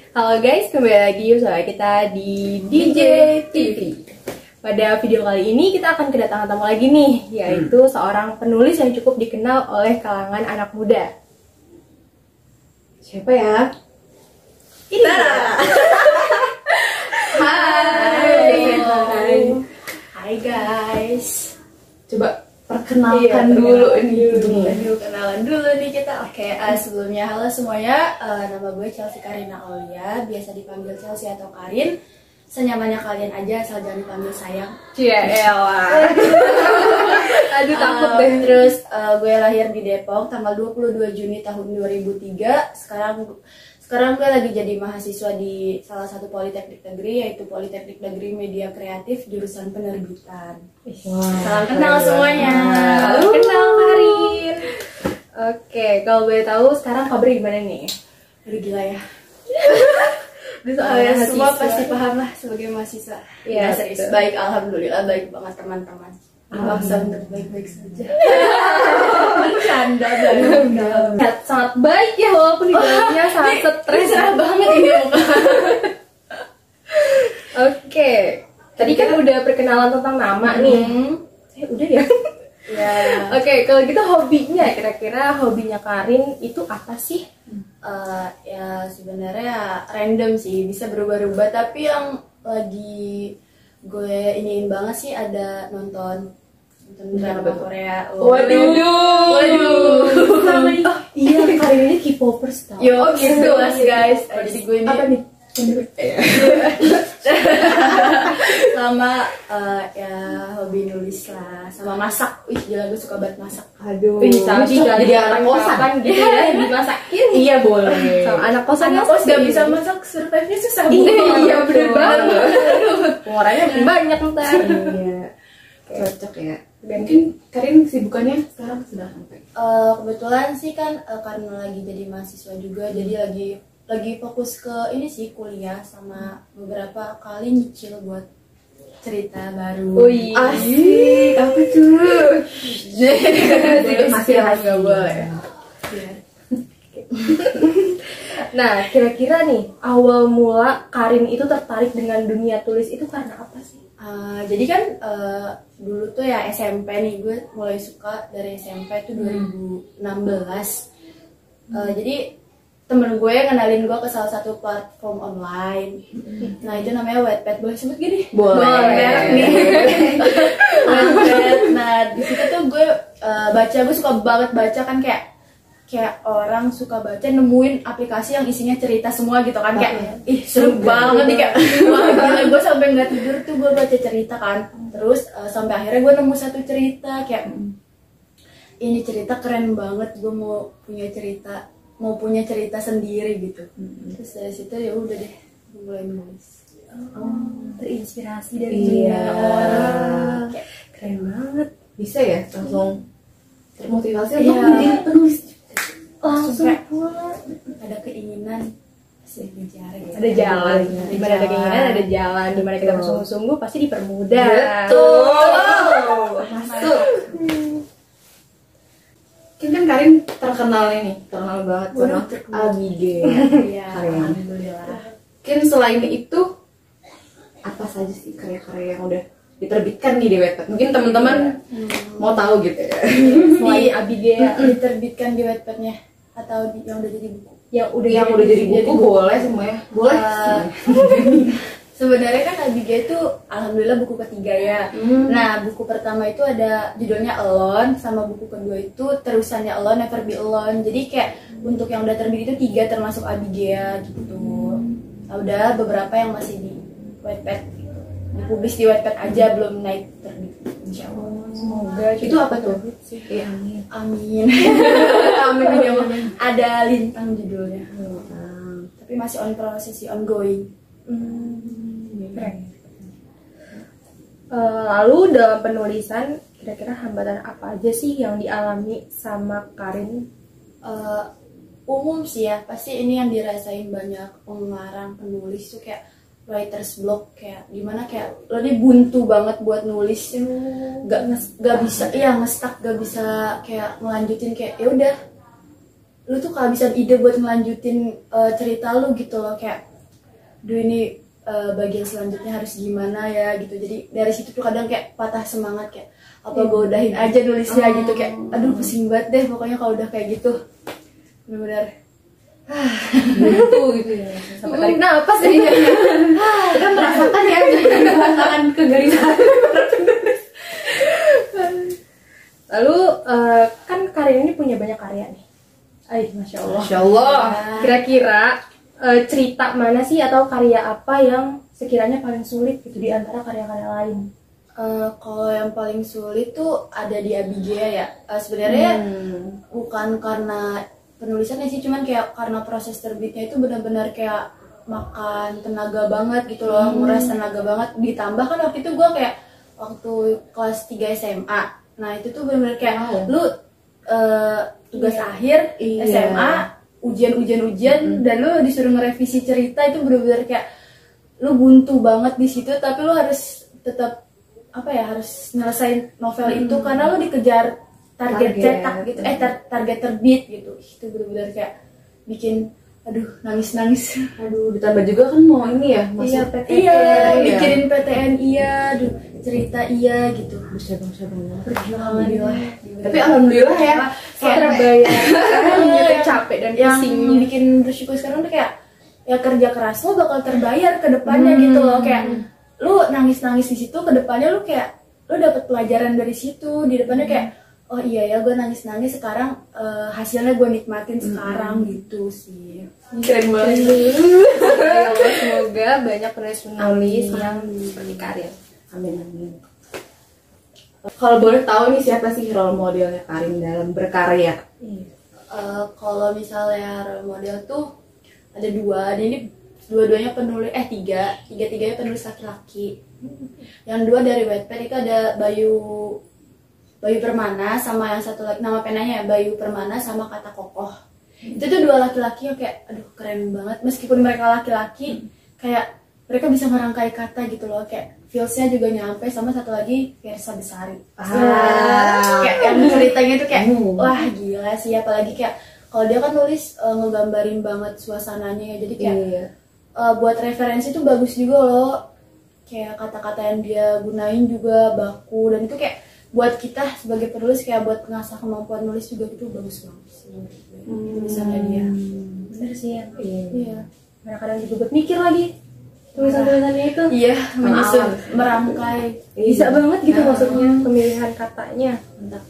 Halo guys, kembali lagi bersama kita di DJ TV. Pada video kali ini kita akan kedatangan tamu lagi nih, yaitu seorang penulis yang cukup dikenal oleh kalangan anak muda. Siapa ya? Ini dia. Hai guys. Coba perkenalkan dulu ini. Kenalan dulu nih kita. Oke, sebelumnya halo semuanya. Nama gue Chelsea Karina Aulia, biasa dipanggil Chelsea atau Karin. Senyamannya kalian aja, asal jangan dipanggil sayang. Ciela. Aduh takut deh. Terus gue lahir di Depok tanggal 22 Juni tahun 2003. Sekarang gue lagi jadi mahasiswa di salah satu politeknik negeri, yaitu Politeknik Negeri Media Kreatif jurusan penerbitan. Salam kenal semuanya. Salam kenal Karin. Oke, kalau boleh tahu sekarang kabarnya gimana nih? Aduh gila ya. Soalnya Semua pasti paham lah sebagai mahasiswa. Iya, Serius. betul. Baik, alhamdulillah baik banget teman-teman. Dipaksa untuk baik-baik saja. Bercanda banget. Sangat baik ya, walaupun di dalamnya sangat stres. Cerah banget ini muka. Oke, tadi kan udah perkenalan tentang nama nih. Udah ya? Ya. Oke, kalau gitu hobinya, kira-kira hobinya Karin itu apa sih? Ya sebenarnya random sih, bisa berubah-ubah. Tapi yang lagi gue iniin banget sih ada nonton drama Korea. Waduh. Iya, Karin ini K-popers tau. Yo, gitu mas guys. Jadi gue ini Apa nih? sama ya hobi nulis lah, sama masak. Gila gue suka banget masak. Aduh, Bisa jadi anak kosan gitu ya, dimasakin. Iya boleh. Sama anak kosan Anak kos gak bisa masak, survive-nya susah. Iya, bener banget. Pengeluarannya Banyak ntar. Iya. Cocok ya. Mungkin Karin kesibukannya sekarang sudah sampai. Kebetulan sih kan karena lagi jadi mahasiswa juga, jadi lagi fokus ke ini sih kuliah, sama beberapa kali nyicil buat cerita baru. Wih, Asik, apa tuh? masih nggak boleh. Iya. Nah, kira-kira nih awal mula Karin itu tertarik dengan dunia tulis itu karena apa sih? Jadi kan dulu tuh ya SMP nih, gue mulai suka dari SMP itu 2016. Jadi temen gue ngenalin gue ke salah satu platform online. Nah itu namanya Wattpad. Boleh sebut gini? Boleh. Merek nih. Wattpad. Nah di situ tuh gue gue suka banget baca kan, kayak orang suka baca nemuin aplikasi yang isinya cerita semua gitu kan, kayak ih seru banget nih, kayak wah gila, gue sampai nggak tidur tuh gue baca cerita kan. Terus sampai akhirnya gue nemu satu cerita, kayak ini cerita keren banget, gue mau punya cerita sendiri gitu. Terus dari situ ya udah deh mulai nulis. Terinspirasi dari cerita orang. Keren banget. Bisa ya langsung termotivasi Iya. untuk menjadi penulis. Langsung kayak pulang. ada keinginan pasti dikejar gitu. Ada jalan. Di mana ada keinginan ada jalan. Di mana kita bersungguh-sungguh pasti dipermudah. Masuk. Kan Karin terkenal banget sama Abigail. Iya, Karya. alhamdulillah. Mungkin selain itu apa saja sih karya-karya yang udah diterbitkan nih di Wattpad? Mungkin teman-teman mau tahu gitu ya. Selain Abigail Diterbitkan di Wattpad-nya atau yang udah jadi buku. yang udah Jadi buku boleh semuanya. Boleh. Sebenarnya kan Abigail itu alhamdulillah buku ketiga ya. Nah buku pertama itu ada judulnya Alone, sama buku kedua itu terusannya Alone Never Be Alone. Jadi kayak untuk yang udah terbit itu 3 termasuk Abigail gitu. Nah, udah beberapa yang masih di Wattpad gitu. Dipublis di Wattpad aja, belum naik terbit. Insya Allah. Semoga Itu apa tuh? Iya. Amin. Amin ya Allah. Ada Lintang judulnya. Tapi masih on proses sih, ongoing. Keren. Lalu dalam penulisan kira-kira hambatan apa aja sih yang dialami sama Karin? Umum sih ya, pasti ini yang dirasain banyak pengarang penulis tuh, kayak writer's block, kayak gimana, kayak lo nih buntu banget buat nulis, gak bisa, ya ngestak, gak bisa kayak ngelanjutin, kayak ya udah lu tuh kehabisan ide buat ngelanjutin cerita lu gitu loh, kayak duh ini bagian selanjutnya harus gimana ya gitu. Jadi dari situ tuh kadang kayak patah semangat, kayak apa gue udahin aja nulisnya gitu, kayak aduh pusing banget deh pokoknya kalau udah kayak gitu. Bener-bener gitu ya. Sampai tarik napas sih. Kita merasakan ya merasakan kegelisahan. Lalu kan Karin ini punya banyak karya nih. Masya Allah. Masya Allah. Kira-kira cerita mana sih atau karya apa yang sekiranya paling sulit gitu di antara karya-karya lain? Kalau yang paling sulit tuh ada di Abijaya ya. Sebenarnya bukan karena penulisannya sih, cuman kayak karena proses terbitnya itu benar-benar kayak makan tenaga banget gitu loh, nguras tenaga banget. Ditambah kan waktu itu gue kayak waktu kelas 3 SMA. Nah itu tuh benar-benar kayak lu tugas akhir SMA, ujian dan lu disuruh ngerevisi cerita. Itu benar-benar kayak lu buntu banget di situ, tapi lu harus tetap harus nyelesain novel itu karena lu dikejar target cetak gitu, target terbit gitu. Itu benar-benar kayak bikin nangis. Aduh, ditambah juga kan mau ini ya, masuk PTN. Mikirin PTN cerita gitu. Berjuang. Perjuangan. Tapi alhamdulillah ya, Kayak terbayar capek dan yang pusingnya. bikin bersyukur sekarang tuh kayak ya kerja keras lo bakal terbayar ke depannya gitu loh. Kayak lu nangis di situ, ke depannya lu kayak lu dapet pelajaran dari situ. Di depannya kayak oh iya ya gue nangis sekarang hasilnya gue nikmatin sekarang gitu sih. Keren banget. Ya Allah, semoga banyak penulis yang seperti Karin. Amin. Kalau boleh tahu nih siapa sih role modelnya Karin dalam berkarya? Kalau misalnya role model tuh ada dua. Ini dua-duanya penulis tiga-tiganya penulis laki-laki. Yang dua dari Wattpad itu ada Bayu Permana sama yang satu lagi, nama penanya Bayu Permana sama Kata Kokoh. Itu tuh dua laki-laki yang kayak aduh keren banget. Meskipun mereka laki-laki, kayak mereka bisa merangkai kata gitu loh, kayak feelsnya juga nyampe. Sama satu lagi Versa Besari. Kayak yang ceritanya tuh kayak wah gila sih. Apalagi kayak kalau dia kan nulis ngegambarin banget suasananya, jadi kayak buat referensi tuh bagus juga loh. Kayak kata-kata yang dia gunain juga baku, dan itu kayak buat kita sebagai penulis kayak buat ngasah kemampuan nulis juga gitu bagus banget sih tulisannya dia. Bener sih ya. Iya. Kadang-kadang juga buat mikir lagi tulisan-tulisannya itu. Iya, menyusun, merangkai. Bisa banget gitu maksudnya pemilihan katanya. Mantap.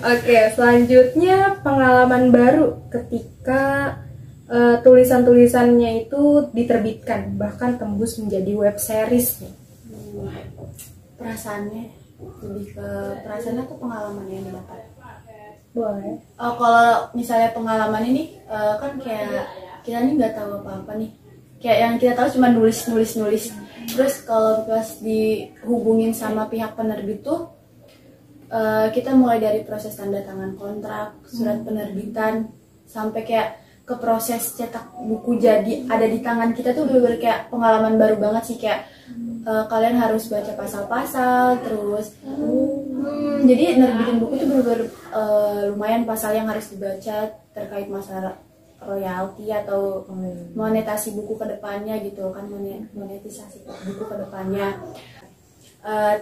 Oke, selanjutnya pengalaman baru ketika tulisan-tulisannya itu diterbitkan, bahkan tembus menjadi web series nih. Perasaannya tuh pengalaman yang didapat. Boleh. Kalau misalnya pengalaman ini kan kayak kita nih nggak tahu apa-apa nih. Kayak yang kita tahu cuma nulis. Terus kalau pas dihubungin sama pihak penerbit tuh kita mulai dari proses tanda tangan kontrak, surat penerbitan, sampai kayak ke proses cetak buku jadi ada di tangan kita tuh bener-bener kayak pengalaman baru banget sih. Kayak kalian harus baca pasal-pasal terus jadi nerbitin buku tuh bener-bener lumayan pasal yang harus dibaca terkait masalah royalti atau monetasi buku ke depannya gitu kan, monetisasi buku ke depannya.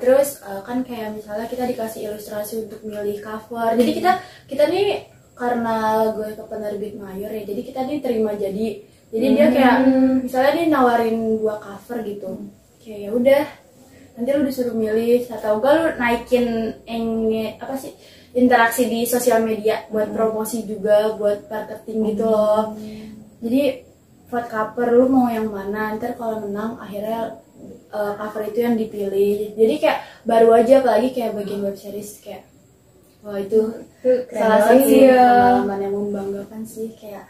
Terus kan kayak misalnya kita dikasih ilustrasi untuk milih cover. Jadi kita nih karena gue ke penerbit mayor ya, jadi kita nih terima jadi dia kayak misalnya dia nawarin 2 cover gitu, kayak ya udah nanti lu disuruh milih atau enggak lu naikin interaksi di sosial media buat promosi juga, buat marketing gitu loh. Jadi vote cover lu mau yang mana, ntar kalau menang akhirnya cover itu yang dipilih. Jadi kayak baru aja, apalagi kayak bagian web series, kayak wah itu salah satu pengalaman yang membanggakan sih. Kayak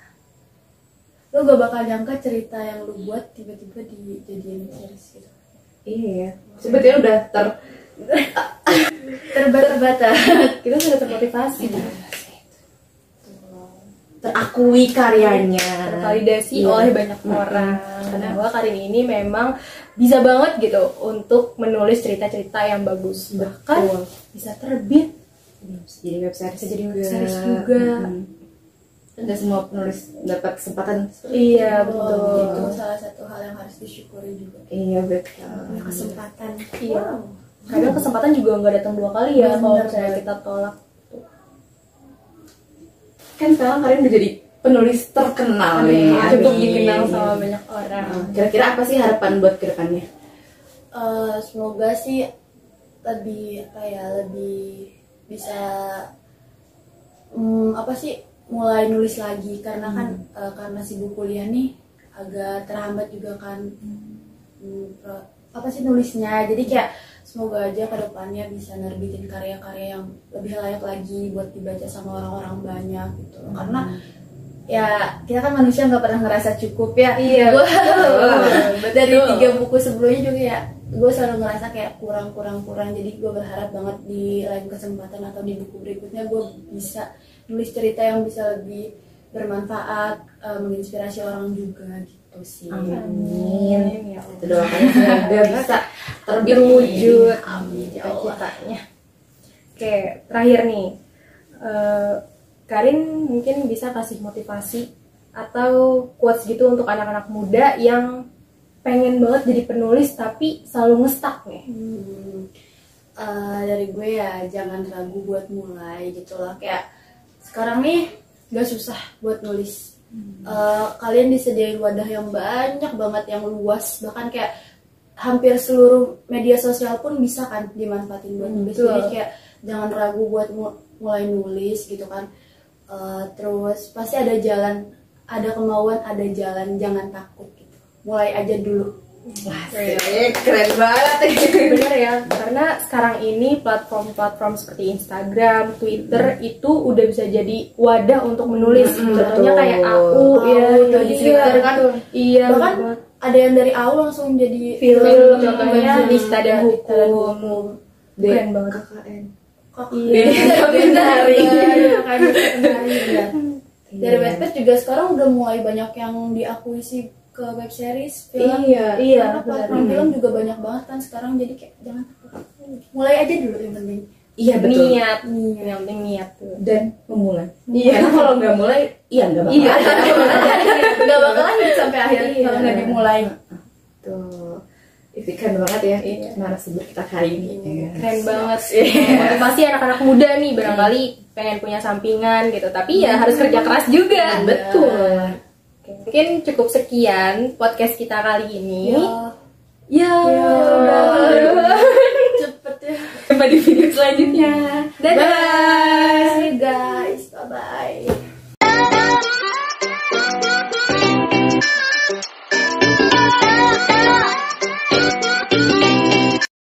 lu gak bakal nyangka cerita yang lu buat tiba-tiba dijadiin series gitu. Iya, sebetulnya udah terbata-bata. Kita sudah termotivasi, terakui karyanya, tervalidasi oleh banyak orang bahwa Karin ini memang bisa banget gitu untuk menulis cerita-cerita yang bagus, bahkan bisa terbit, jadi web series bisa jadi web series juga. Nggak semua penulis dapat kesempatan seperti Iya, itu. betul. Itu salah satu hal yang harus disyukuri juga. Iya betul. Punya kesempatan. Iya. Kadang kesempatan juga nggak datang 2 kali ya kalau Bener. misalnya kita tolak. Kan sekarang kalian udah jadi penulis terkenal nih. Cukup Amin. dikenal sama banyak orang. Kira-kira apa sih harapan buat kedepannya? Semoga sih lebih apa ya, lebih bisa apa sih, mulai nulis lagi karena kan karena sibuk kuliah nih agak terhambat juga kan apa sih nulisnya. Jadi kayak semoga aja ke depannya bisa nerbitin karya-karya yang lebih layak lagi buat dibaca sama orang-orang banyak gitu loh. Karena ya kita kan manusia nggak pernah ngerasa cukup ya. Iya, Gua betul. dari 3 buku sebelumnya juga ya gue selalu ngerasa kayak kurang. Jadi gue berharap banget di lain kesempatan atau di buku berikutnya gue bisa nulis cerita yang bisa lebih bermanfaat, menginspirasi orang juga gitu sih. Amin. Ya Itu doakannya semoga bisa terwujud. Amin ya Allah. cita-citanya. Oke, terakhir nih, Karin mungkin bisa kasih motivasi atau quotes gitu untuk anak-anak muda yang pengen banget jadi penulis tapi selalu ngestak nih. Dari gue ya jangan ragu buat mulai gitu lah. Kayak sekarang nih gak susah buat nulis. Kalian disediain wadah yang banyak banget, yang luas, bahkan kayak hampir seluruh media sosial pun bisa kan dimanfaatin buat nulis. Betul. Jadi kayak jangan ragu buat mulai nulis gitu kan. Terus pasti ada jalan, ada kemauan, ada jalan, jangan takut gitu. Mulai aja dulu. Wah, keren banget. Bener ya, karena sekarang ini platform-platform seperti Instagram, Twitter itu udah bisa jadi wadah untuk menulis. Contohnya betul. kayak aku ya itu di Twitter kan. Iya, Bahkan betul. ada yang dari awal langsung jadi Film, contohnya Nista dan Hukum. Keren banget. KKN. Iya, benar. Dari Wattpad juga sekarang udah mulai banyak yang diakuisisi ke web series, film. Iya, Karena benar. platform film juga banyak banget kan sekarang, jadi kayak jangan takut. Mulai aja dulu yang penting. Iya betul. Niat, yang penting niat tuh. Dan memulai. Iya. Karena kalau nggak mulai, iya nggak bakal. Iya. Nggak bakalan hidup sampai akhir Iya. kalau nggak dimulai. Tuh. Itu keren banget ya narasumber kita kali ini. Keren banget. Motivasi anak-anak muda nih barangkali pengen punya sampingan gitu, tapi ya harus kerja keras juga. Betul. Oke, mungkin cukup sekian podcast kita kali ini. Ya, udah. cepet ya. Sampai di video selanjutnya. Dadah.